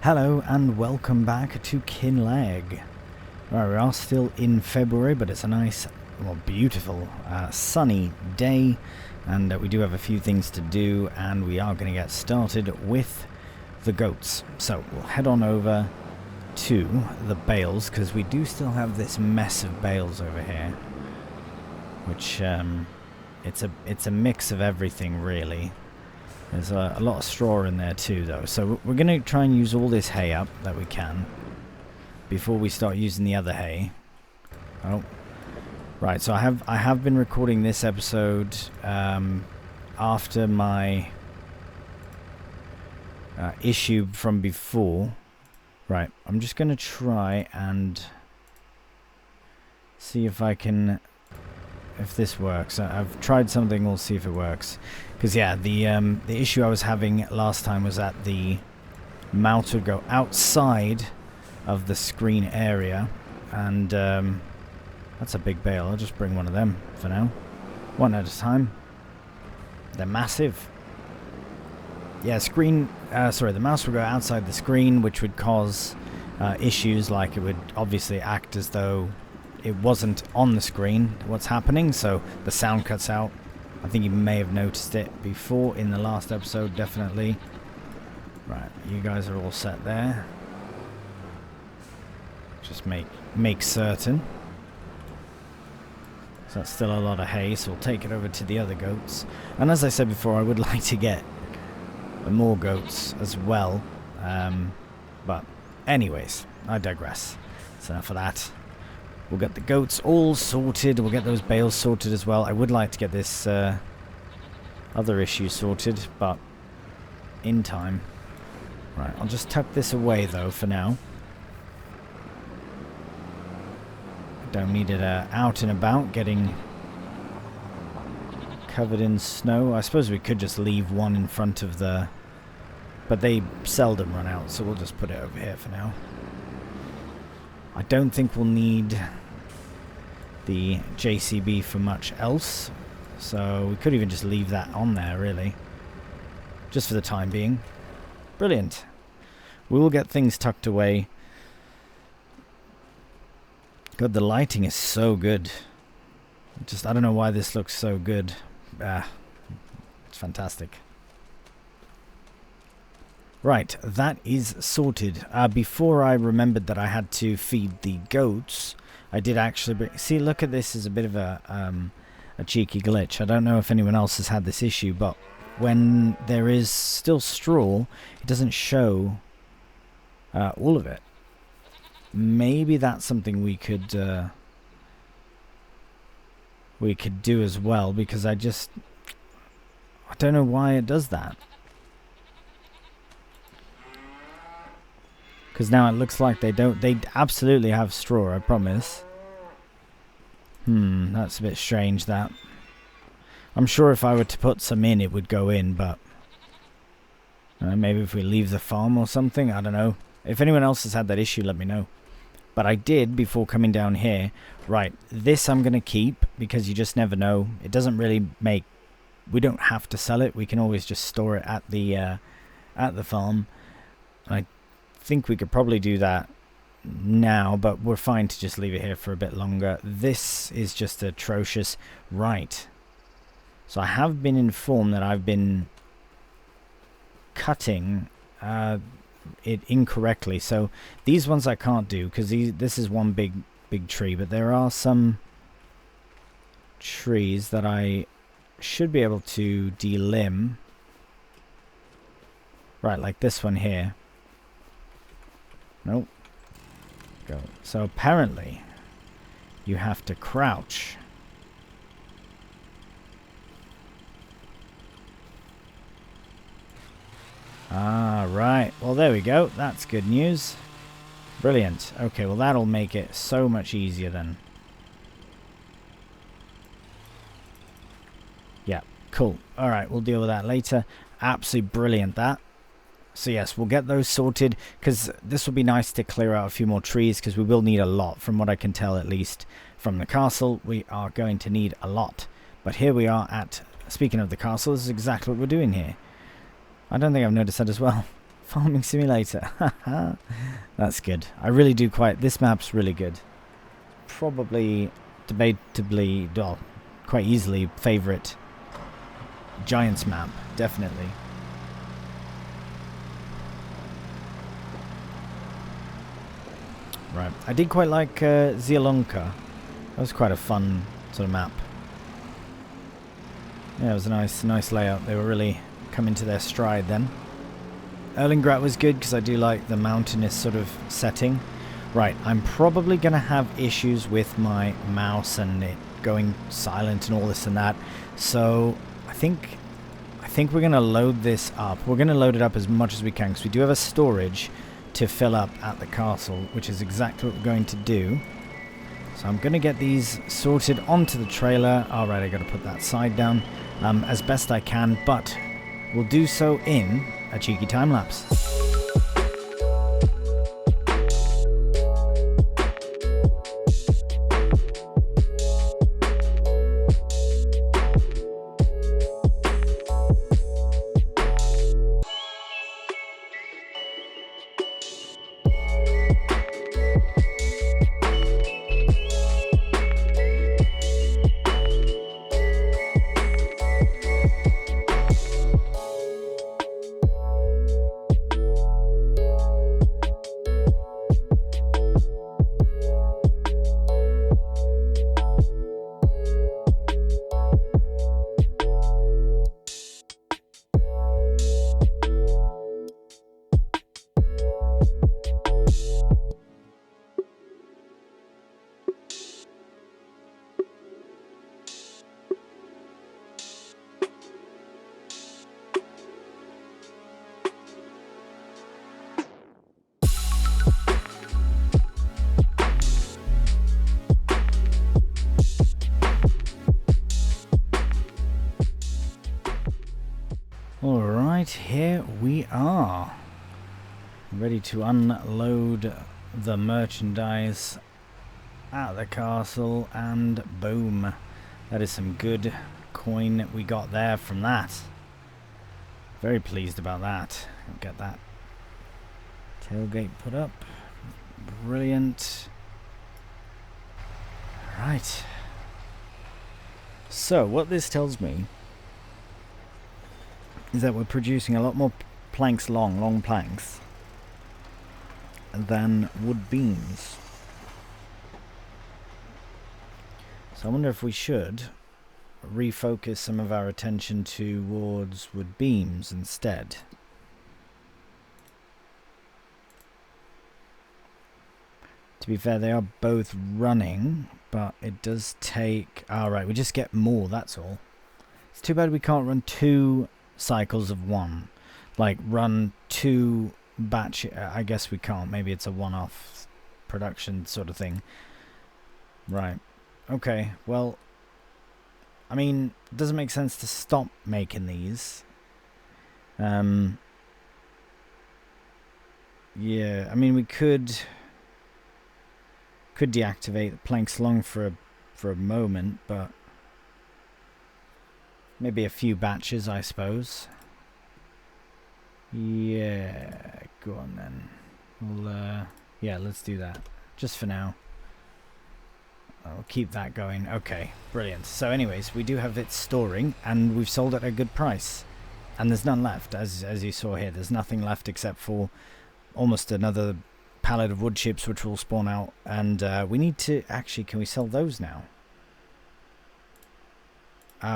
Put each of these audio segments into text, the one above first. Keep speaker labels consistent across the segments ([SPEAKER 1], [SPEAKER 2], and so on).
[SPEAKER 1] Hello and welcome back to Kinlaig. Right, we are still in February, but it's a nice, well, beautiful, sunny day, and we do have a few things to do, and we are going to get started with the goats. So we'll head on over to the bales, because we do still have this mess of bales over here, which it's a mix of everything, really. There's a lot of straw in there too, though, so we're going to try and use all this hay up that we can before we start using the other hay. Oh, right. So I have been recording this episode after my issue from before. Right, I'm just going to try and see if I can, if this works. I've tried something. We'll see if it works. Because yeah, the issue I was having last time was that the mount would go outside of the screen area, and that's a big bale. I'll just bring one of them for now, one at a time. They're massive. Yeah, the mouse would go outside the screen, which would cause issues, like it would obviously act as though it wasn't on the screen what's happening, so the sound cuts out. I think you may have noticed it before in the last episode, definitely. Right, you guys are all set there. Just make certain. So that's still a lot of hay, so we'll take it over to the other goats. And as I said before, I would like to get more goats as well. But anyways, I digress. That's enough of that. We'll get the goats all sorted. We'll get those bales sorted as well. I would like to get this other issue sorted, but in time. Right, I'll just tuck this away though for now. Don't need it out and about, getting covered in snow. I suppose we could just leave one in front of the... But they seldom run out, so we'll just put it over here for now. I don't think we'll need the JCB for much else, so we could even just leave that on there, really, just for the time being. Brilliant. We will get things tucked away. God, the lighting is so good. I don't know why this looks so good. It's fantastic. Right, that is sorted. Before I remembered that I had to feed the goats, I did actually... See, look at this as a bit of a cheeky glitch. I don't know if anyone else has had this issue, but when there is still straw, it doesn't show all of it. Maybe that's something we could do as well, because I don't know why it does that. Because now it looks like they don't. They absolutely have straw, I promise. That's a bit strange, that. I'm sure if I were to put some in, it would go in, but... maybe if we leave the farm or something, I don't know. If anyone else has had that issue, let me know. But I did before coming down here. Right, this I'm going to keep, because you just never know. It doesn't really make... We don't have to sell it. We can always just store it at the farm. I think we could probably do that now, but we're fine to just leave it here for a bit longer. This is just atrocious. Right, so I have been informed that I've been cutting it incorrectly, so these ones I can't do, because this is one big tree, but there are some trees that I should be able to delimb. Right, like this one here. Nope. Go. So apparently you have to crouch. Ah, right. Well, there we go. That's good news. Brilliant. Okay, well, that'll make it so much easier then. Yeah, cool. All right, we'll deal with that later. Absolutely brilliant, that. So yes, we'll get those sorted, because this will be nice to clear out a few more trees, because we will need a lot. From what I can tell, at least from the castle, we are going to need a lot. But here we are at, speaking of the castle, this is exactly what we're doing here. I don't think I've noticed that as well. Farming simulator. That's good. I really do quite... This map's really good. Probably, debatably, well, quite easily favourite Giants map. Definitely. Right. I did quite like Zielonka. That was quite a fun sort of map. Yeah, it was a nice layout. They were really coming to their stride then. Erlingrat was good because I do like the mountainous sort of setting. Right, I'm probably going to have issues with my mouse and it going silent and all this and that. So I think we're going to load this up. We're going to load it up as much as we can because we do have a storage to fill up at the castle, which is exactly what we're going to do. So I'm going to get these sorted onto the trailer. Alright, I got to put that side down as best I can, but we'll do so in a cheeky time lapse. Alright, here we are. Ready to unload the merchandise at the castle, and boom. That is some good coin we got there from that. Very pleased about that. Get that tailgate put up. Brilliant. Right. So, what this tells me is that we're producing a lot more planks long planks than wood beams. So I wonder if we should refocus some of our attention towards wood beams instead. To be fair, they are both running, but it does take... Alright, we just get more, that's all. It's too bad we can't run 2 cycles of 1. Like, run 2 batch... I guess we can't. Maybe it's a one-off production sort of thing. Right. Okay, well... I mean, it doesn't make sense to stop making these. Yeah, I mean, we could deactivate the planks long for a moment, but maybe a few batches, I suppose. Yeah, go on then. We'll yeah, let's do that just for now. I'll keep that going. Okay, brilliant. So anyways, we do have it storing, and we've sold it at a good price, and there's none left, as you saw here. There's nothing left except for almost another pallet of wood chips, which will spawn out, and we need to actually... Can we sell those now?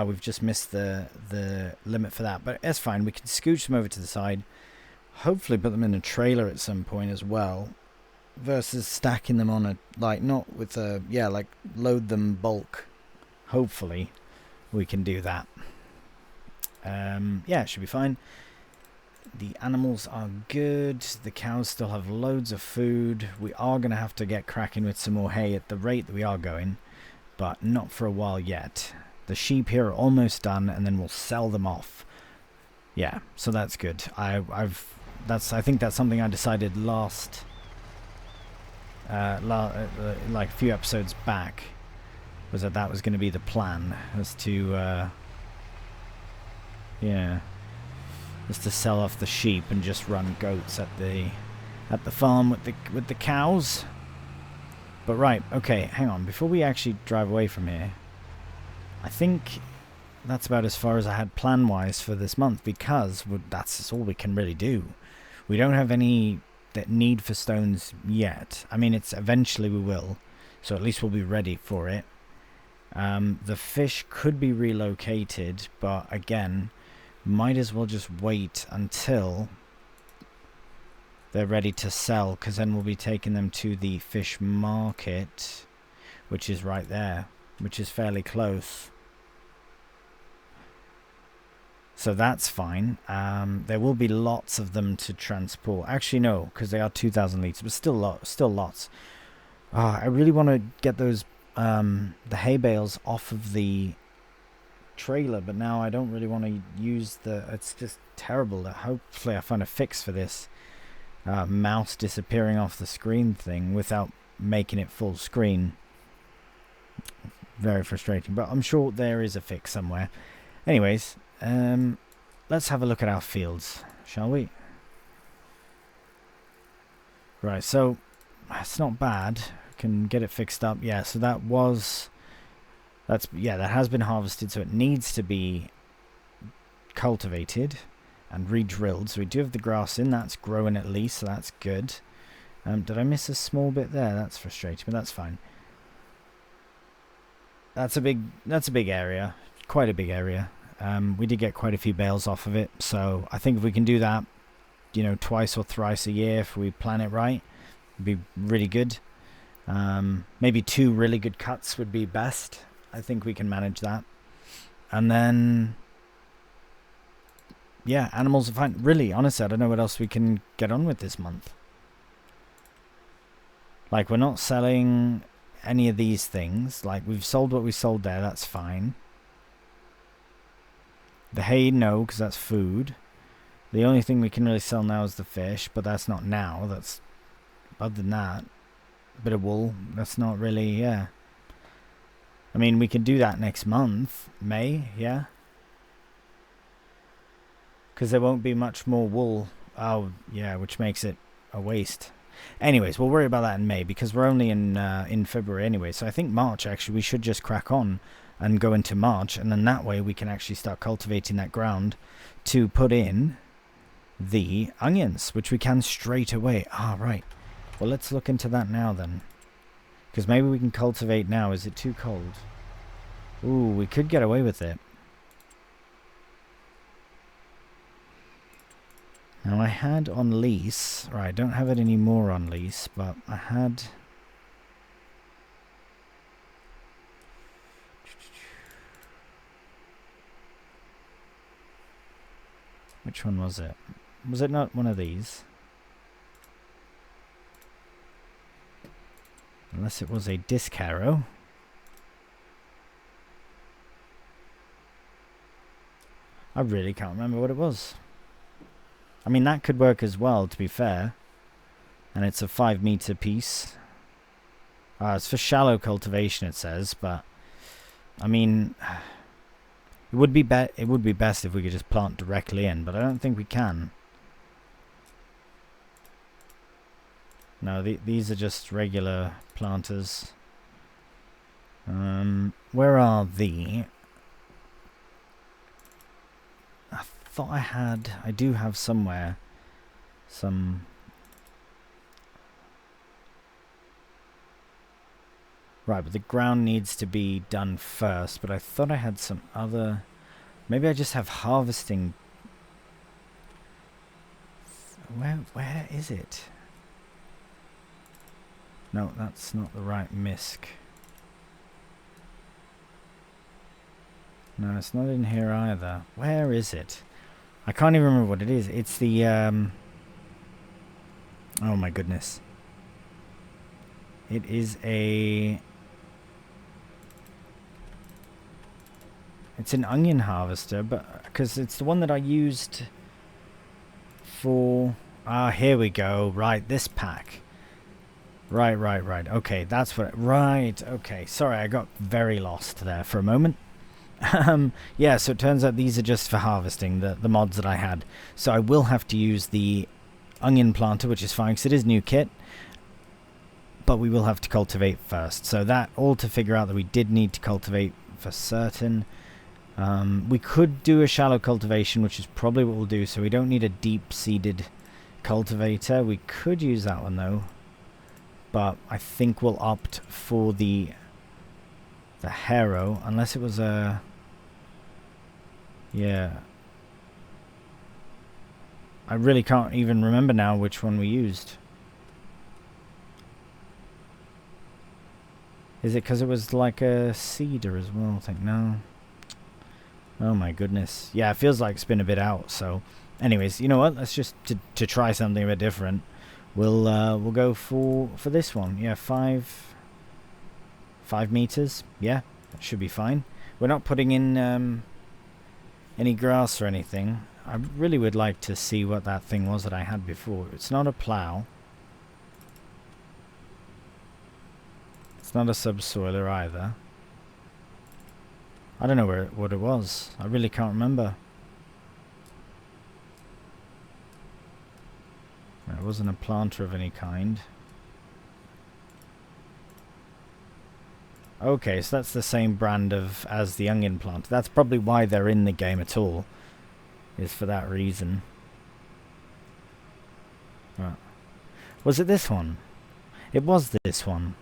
[SPEAKER 1] We've just missed the limit for that, but that's fine. We can scooch them over to the side, hopefully put them in a trailer at some point as well, versus stacking them on a, like, not with a, yeah, like load them bulk. Hopefully we can do that. Yeah, it should be fine. The animals are good. The cows still have loads of food. We are going to have to get cracking with some more hay at the rate that we are going, but not for a while yet. The sheep here are almost done, and then we'll sell them off. Yeah, so that's good. I think that's something I decided last like a few episodes back, was that was going to be the plan, as to yeah. just to sell off the sheep and just run goats at the farm with the cows. But right, okay, hang on. Before we actually drive away from here, I think that's about as far as I had plan-wise for this month, because that's all we can really do. We don't have any need for stones yet. I mean, it's eventually we will, so at least we'll be ready for it. The fish could be relocated, but again, might as well just wait until they're ready to sell, because then we'll be taking them to the fish market, which is right there, which is fairly close. So that's fine. There will be lots of them to transport. Actually, no, because they are 2,000 litres, but still lots. I really want to get those the hay bales off of the trailer, but now I don't really want to use it's just terrible. Hopefully I find a fix for this mouse disappearing off the screen thing without making it full screen. Very frustrating, but I'm sure there is a fix somewhere. Anyways, let's have a look at our fields, shall we? Right, so it's not bad. Can get it fixed up. Yeah, so that has been harvested, so it needs to be cultivated and re-drilled. So we do have the grass in, that's growing at least, so that's good. Did I miss a small bit there? That's frustrating, but that's fine. That's a big area, quite a big area. We did get quite a few bales off of it, so I think if we can do that, twice or thrice a year, if we plan it right, it'd be really good. Maybe 2 really good cuts would be best. I think we can manage that. And then, yeah, animals are fine. Really, honestly, I don't know what else we can get on with this month. Like, we're not selling any of these things. Like, we've sold what we sold there. That's fine. The hay, no, because that's food. The only thing we can really sell now is the fish, but that's not now. That's, other than that, a bit of wool. That's not really, yeah. I mean, we can do that next month, May, yeah. Because there won't be much more wool. Oh, yeah, which makes it a waste. Anyways, we'll worry about that in May, because we're only in February anyway. So I think March, actually, we should just crack on and go into March, and then that way we can actually start cultivating that ground to put in the onions, which we can straight away. Ah, right. Well, let's look into that now then, because maybe we can cultivate now. Is it too cold? Ooh, we could get away with it. Now I had on lease, right, I don't have it anymore on lease, but I had... Which one was it? Was it not one of these? Unless it was a disc harrow. I really can't remember what it was. I mean, that could work as well, to be fair. And it's a 5-meter piece. It's for shallow cultivation, it says, but I mean, it would be best if we could just plant directly in, but I don't think we can. No, these are just regular planters. Where are the... I thought I do have somewhere some... Right, but the ground needs to be done first, but I thought I had some other... Maybe I just have harvesting... Where is it? No, that's not the right misc. No, it's not in here either. Where is it? I can't even remember what it is. It's the, oh my goodness. It is a... It's an onion harvester, but... Because it's the one that I used for... Ah, here we go. Right, this pack. Right. Okay, that's what... Right, okay. Sorry, I got very lost there for a moment. Yeah, so it turns out these are just for harvesting, the mods that I had. So I will have to use the onion planter, which is fine because it is new kit. But we will have to cultivate first. So that all to figure out that we did need to cultivate for certain. We could do a shallow cultivation, which is probably what we'll do. So we don't need a deep-seeded cultivator. We could use that one though. But I think we'll opt for the harrow, unless it was a... Yeah. I really can't even remember now which one we used. Is it because it was like a cedar as well? I think no. Oh my goodness. Yeah, it feels like it's been a bit out. So, anyways, you know what? Let's just to try something a bit different. We'll go for this one. Yeah, 5 meters. Yeah, that should be fine. We're not putting in any grass or anything. I really would like to see what that thing was that I had before. It's not a plow. It's not a subsoiler either. I don't know what it was. I really can't remember. It wasn't a planter of any kind. Okay, so that's the same brand as the onion planter. That's probably why they're in the game at all. Is for that reason. Right. Was it this one? It was this one.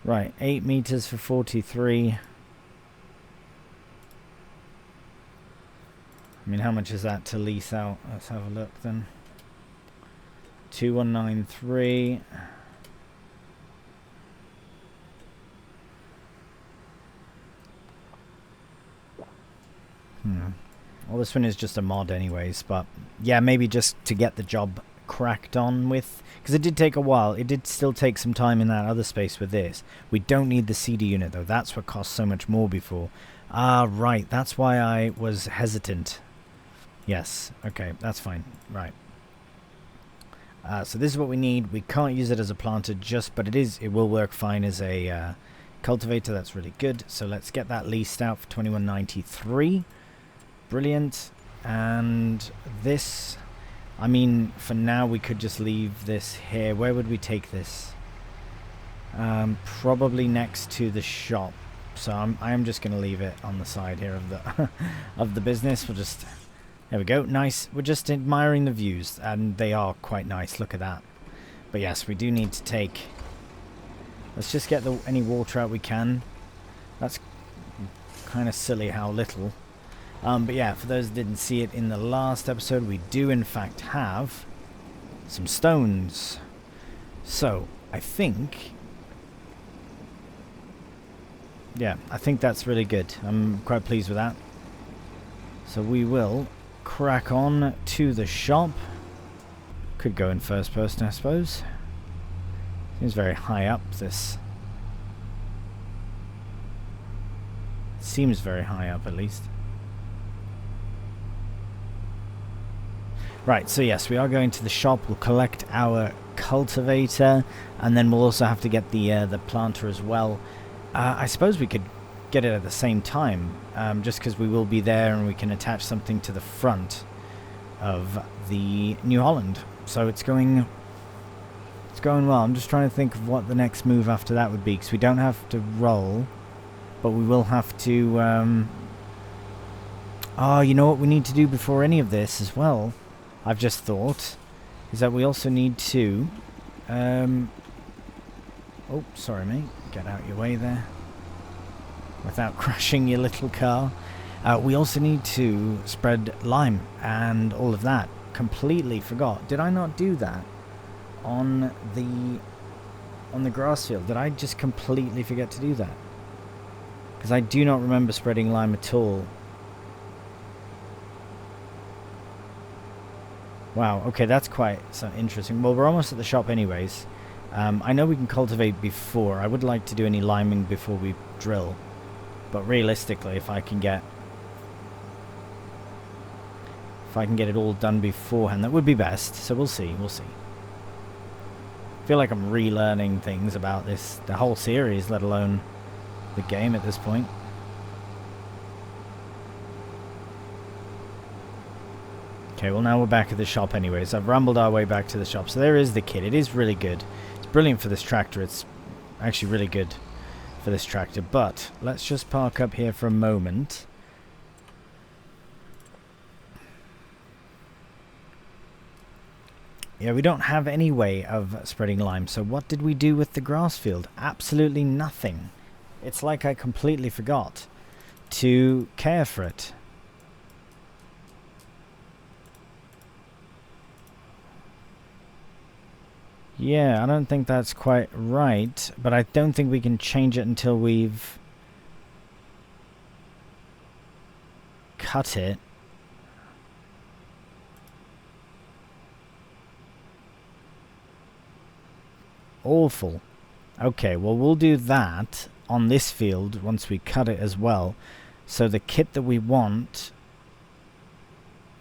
[SPEAKER 1] Right, 8 meters for 43. I mean, how much is that to lease out? Let's have a look then. 2193. Well, this one is just a mod anyways, but yeah, maybe just to get the job cracked on with, because it did take a while. It did still take some time in that other space with this. We don't need the CD unit though. That's what cost so much more before. Ah, right. That's why I was hesitant. Yes. Okay, that's fine. Right. So this is what we need. We can't use it as a planter but it will work fine as a cultivator. That's really good. So let's get that leased out for 2193. Brilliant. And this, I mean, for now we could just leave this here. Where would we take this? Probably next to the shop. So I am just going to leave it on the side here of the of the business. We'll just, there we go. Nice. We're just admiring the views, and they are quite nice. Look at that. But yes, we do need to take. Let's just get any water out we can. That's kind of silly how little. But yeah, for those that didn't see it in the last episode, we do in fact have some stones. So, I think... Yeah, I think that's really good. I'm quite pleased with that. So we will crack on to the shop. Could go in first person, I suppose. Seems very high up, this. Seems very high up, at least. Right, so yes, we are going to the shop. We'll collect our cultivator, and then we'll also have to get the planter as well. I suppose we could get it at the same time, just because we will be there and we can attach something to the front of the New Holland. So it's going well. I'm just trying to think of what the next move after that would be, because we don't have to roll, but we will have to... Oh, you know what we need to do before any of this as well? I've just thought, is that we also need to, oh, sorry mate, get out your way there, without crashing your little car. We also need to spread lime and all of that. Completely forgot. Did I not do that on the grass field? Did I just completely forget to do that? Because I do not remember spreading lime at all. Wow, okay, that's quite interesting. Well, we're almost at the shop anyways. I know we can cultivate before. I would like to do any liming before we drill. But realistically, if I can get it all done beforehand, that would be best. So we'll see, we'll see. I feel like I'm relearning things about the whole series, let alone the game at this point. Okay, well now we're back at the shop anyways. I've rambled our way back to the shop. So there is the kit. It is really good. It's brilliant for this tractor. It's actually really good for this tractor. But let's just park up here for a moment. Yeah, we don't have any way of spreading lime. So what did we do with the grass field? Absolutely nothing. It's like I completely forgot to care for it. Yeah, I don't think that's quite right, but I don't think we can change it until we've cut it. Awful. Okay, well we'll do that on this field once we cut it as well. So the kit that we want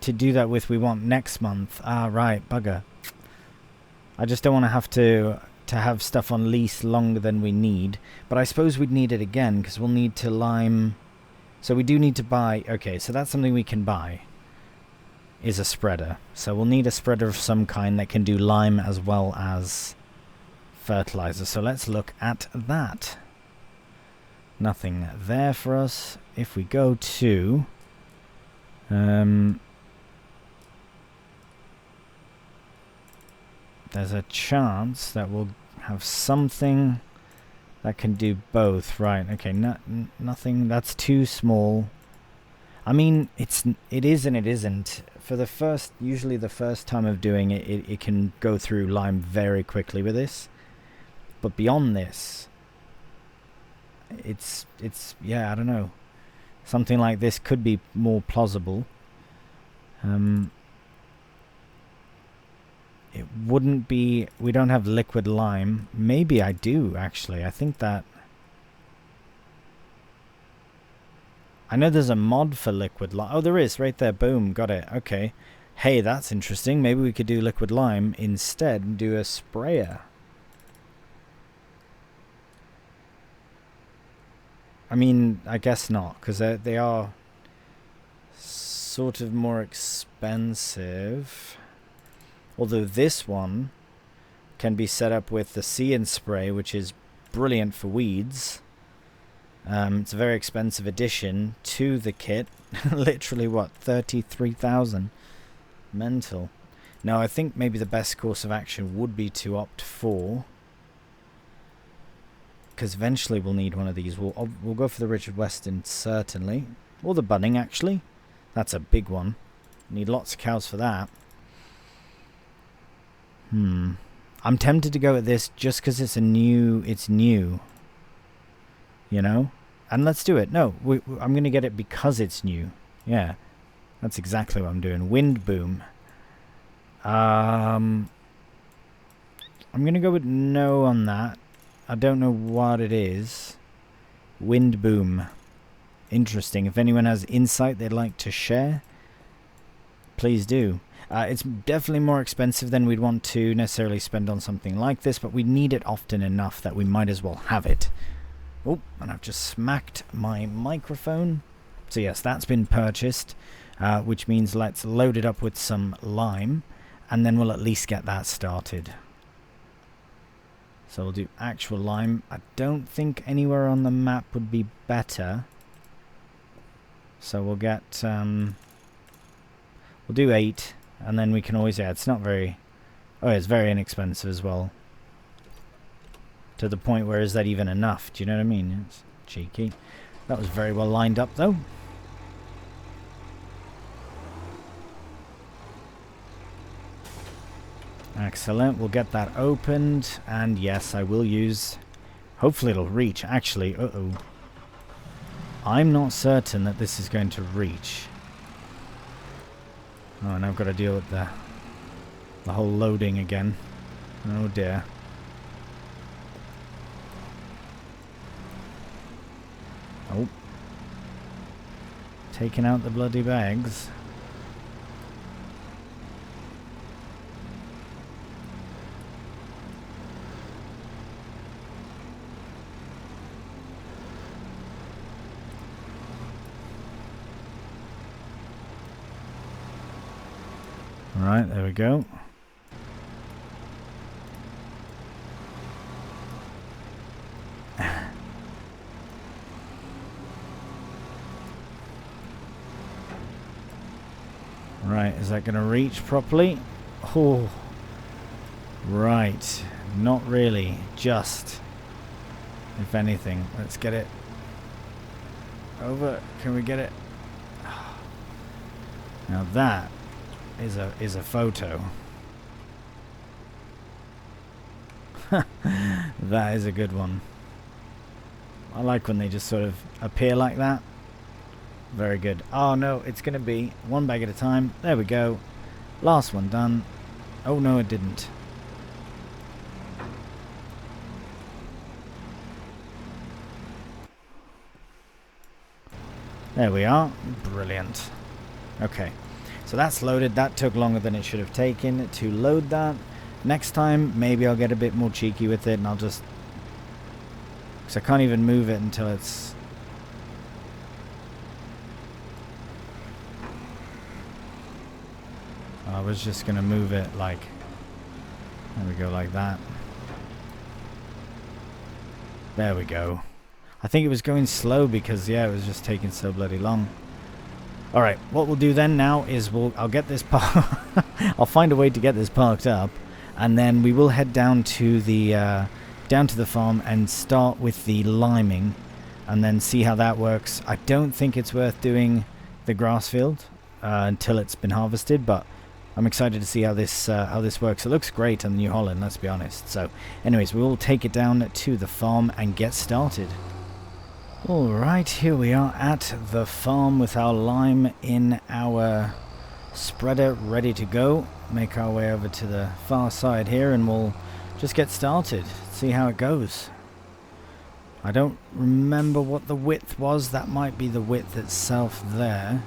[SPEAKER 1] to do that with, we want next month. Ah, right, bugger. I just don't want to have stuff on lease longer than we need. But I suppose we'd need it again, because we'll need to lime. So we do need to buy. Okay, so that's something we can buy, is a spreader. So we'll need a spreader of some kind that can do lime as well as fertilizer. So let's look at that. Nothing there for us. If we go to there's a chance that we'll have something that can do both. Right, okay, nothing. That's too small. I mean, it is and it isn't. For the first, usually the first time of doing it, it can go through lime very quickly with this. But beyond this, it's yeah, I don't know. Something like this could be more plausible. It wouldn't be... We don't have liquid lime. Maybe I do, actually. I think that... I know there's a mod for liquid lime. Oh, there is. Right there. Boom. Got it. Okay. Hey, that's interesting. Maybe we could do liquid lime instead and do a sprayer. I mean, I guess not, because they are sort of more expensive. Although this one can be set up with the See and Spray, which is brilliant for weeds. It's a very expensive addition to the kit. Literally, what, 33,000? Mental. No, I think maybe the best course of action would be to opt for... Because eventually we'll need one of these. We'll go for the Richard Weston, certainly. Or the Bunning, actually. That's a big one. Need lots of cows for that. I'm tempted to go at this just because it's new. You know? And let's do it. No, I'm going to get it because it's new. Yeah. That's exactly what I'm doing. Wind boom. I'm going to go with no on that. I don't know what it is. Wind boom. Interesting. If anyone has insight they'd like to share, please do. It's definitely more expensive than we'd want to necessarily spend on something like this, but we need it often enough that we might as well have it. Oh, and I've just smacked my microphone. So yes, that's been purchased, which means let's load it up with some lime, and then we'll at least get that started. So we'll do actual lime. I don't think anywhere on the map would be better. So we'll get... we'll do 8. And then we can always... Yeah, it's not very... Oh, it's very inexpensive as well. To the point where is that even enough? Do you know what I mean? It's cheeky. That was very well lined up, though. Excellent. We'll get that opened. And yes, I will use... Hopefully it'll reach. Actually, uh-oh. I'm not certain that this is going to reach. Oh, and I've got to deal with the whole loading again. Oh dear. Oh. Taking out the bloody bags. Alright, there we go. Right, is that going to reach properly? Oh, right. Not really. Just, if anything. Let's get it over. Can we get it? Now that is a photo. That is a good one. I like when they just sort of appear like that. Very good. Oh no, it's going to be one bag at a time. There we go. Last one done. Oh no, it didn't. There we are. Brilliant. Okay. So that's loaded. That took longer than it should have taken to load that. Next time, maybe I'll get a bit more cheeky with it and I'll just... because I can't even move it until it's... I was just going to move it like... there we go, like that. There we go. I think it was going slow because, yeah, it was just taking so bloody long. Alright, what we'll do then now is I'll get this I'll find a way to get this parked up, and then we will head down to the farm and start with the liming, and then see how that works. I don't think it's worth doing the grass field until it's been harvested, but I'm excited to see how this works. It looks great on New Holland, let's be honest. So, anyways, we will take it down to the farm and get started. Alright, here we are at the farm with our lime in our spreader ready to go. Make our way over to the far side here and we'll just get started. See how it goes. I don't remember what the width was. That might be the width itself there.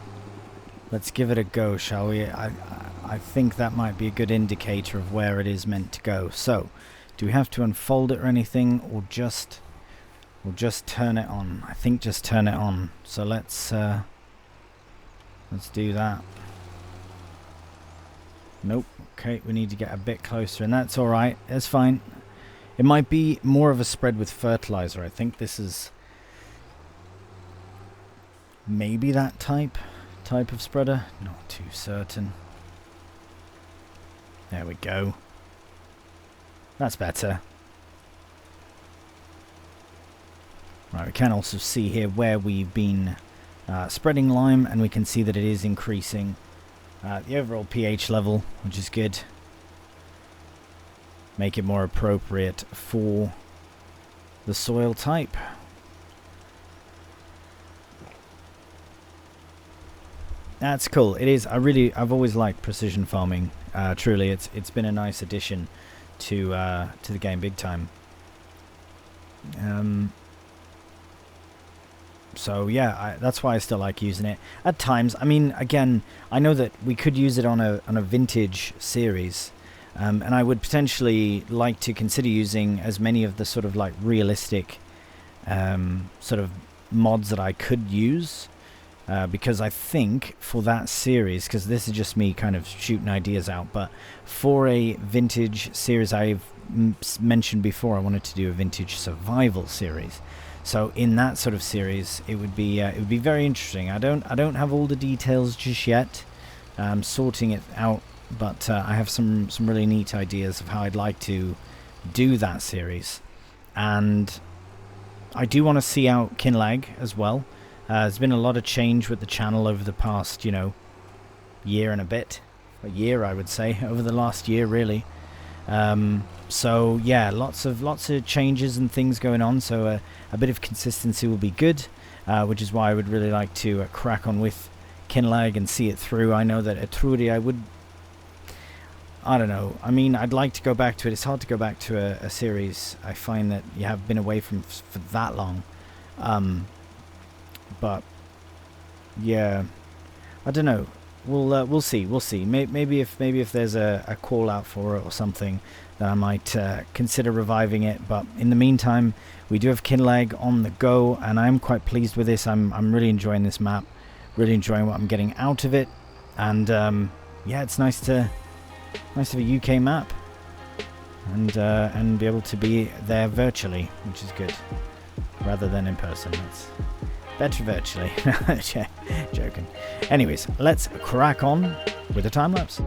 [SPEAKER 1] Let's give it a go, shall we? I think that might be a good indicator of where it is meant to go. So, do we have to unfold it or anything, or just... we'll just turn it on. I think just turn it on. So let's do that. Nope. Okay, we need to get a bit closer, and that's alright. That's fine. It might be more of a spread with fertilizer. I think this is maybe that type of spreader. Not too certain. There we go. That's better. Right, we can also see here where we've been spreading lime, and we can see that it is increasing the overall pH level, which is good. Make it more appropriate for the soil type. That's cool. It is. I've always liked precision farming. Truly, it's been a nice addition to the game, big time. So yeah, that's why I still like using it at times. I mean, again, I know that we could use it on a vintage series, and I would potentially like to consider using as many of the sort of like realistic sort of mods that I could use, because I think for that series, because this is just me kind of shooting ideas out, but for a vintage series, I've mentioned before I wanted to do a vintage survival series. So in that sort of series, it would be very interesting. I don't have all the details just yet. I'm sorting it out, but I have some really neat ideas of how I'd like to do that series, and I do want to see out Kinlaig as well. There's been a lot of change with the channel over the past, year and a bit, a year I would say, over the last year really. So yeah, lots of changes and things going on, so a bit of consistency will be good, which is why I would really like to crack on with Kinlaig and see it through. I know that Etruri I don't know, I mean, I'd like to go back to it. It's hard to go back to a series I find that you have been away from for that long, but yeah, I don't know. We'll see. Maybe if there's a call out for it or something, then I might consider reviving it. But in the meantime, we do have Kinlaig on the go, and I'm quite pleased with this. I'm really enjoying this map, really enjoying what I'm getting out of it, and yeah, it's nice to Nice to have a UK map. And be able to be there virtually, which is good. Rather than in person. That's better virtually. Joking. Anyways, let's crack on with the time lapse.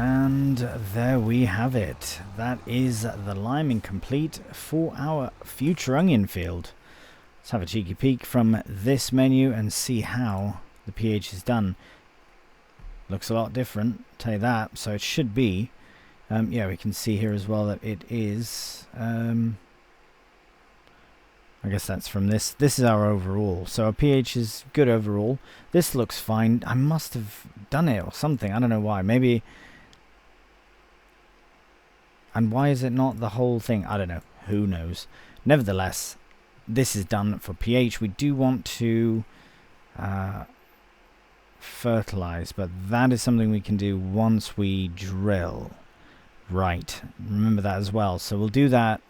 [SPEAKER 1] And there we have it. That is the liming complete for our future onion field. Let's have a cheeky peek from this menu and see how the pH is done. Looks a lot different, tell you that. So it should be, yeah, we can see here as well that it is, I guess that's from this. This is our overall. So our pH is good overall. This looks fine. I must have done it or something. I don't know why. Maybe... And why is it not the whole thing? I don't know. Who knows? Nevertheless, this is done for pH. We do want to fertilize, but that is something we can do once we drill. Right. Remember that as well. So we'll do that.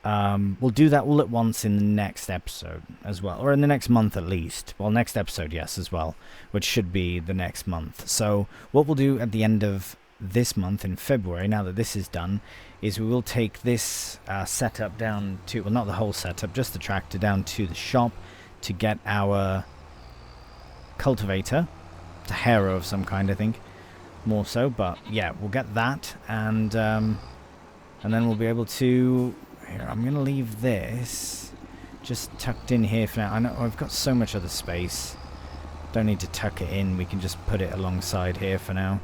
[SPEAKER 1] We'll do that all at once in the next episode as well. Or in the next month at least. Well, next episode, yes, as well. Which should be the next month. So what we'll do at the end of this month in February, now that this is done, is we will take this setup down to, well, not the whole setup, just the tractor down to the shop to get our cultivator. It's a harrow of some kind, I think, more so, but yeah, we'll get that, and then we'll be able to, here, I'm going to leave this just tucked in here for now. I know I've got so much other space, don't need to tuck it in, we can just put it alongside here for now.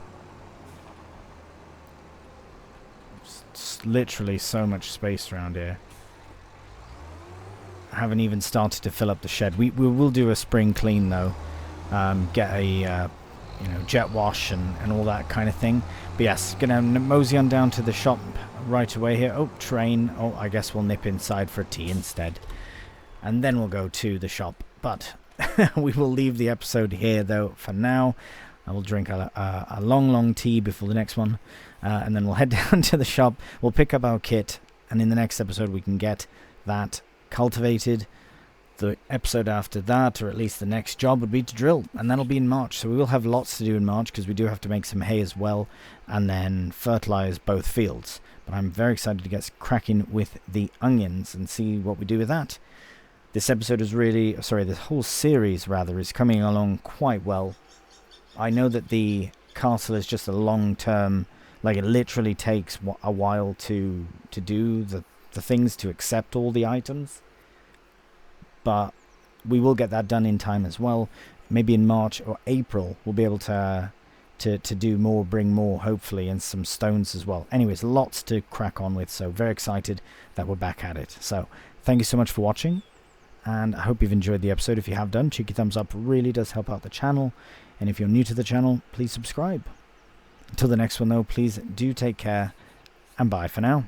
[SPEAKER 1] Literally so much space around here. I haven't even started to fill up the shed. We will do a spring clean though. Get a you know, jet wash and all that kind of thing. But yes, gonna mosey on down to the shop right away here. Oh, train. Oh, I guess we'll nip inside for tea instead, and then we'll go to the shop. But we will leave the episode here though for now. I will drink a long tea before the next one. And then we'll head down to the shop. We'll pick up our kit. And in the next episode, we can get that cultivated. The episode after that, or at least the next job, would be to drill. And that'll be in March. So we will have lots to do in March, because we do have to make some hay as well. And then fertilize both fields. But I'm very excited to get cracking with the onions and see what we do with that. This episode is really... Sorry, this whole series, rather, is coming along quite well. I know that the castle is just a long-term... Like, it literally takes a while to do the things, to accept all the items. But we will get that done in time as well. Maybe in March or April, we'll be able to do more, bring more, hopefully, and some stones as well. Anyways, lots to crack on with, so very excited that we're back at it. So, thank you so much for watching, and I hope you've enjoyed the episode. If you have done, cheeky thumbs up really does help out the channel. And if you're new to the channel, please subscribe. Until the next one though, please do take care, and bye for now.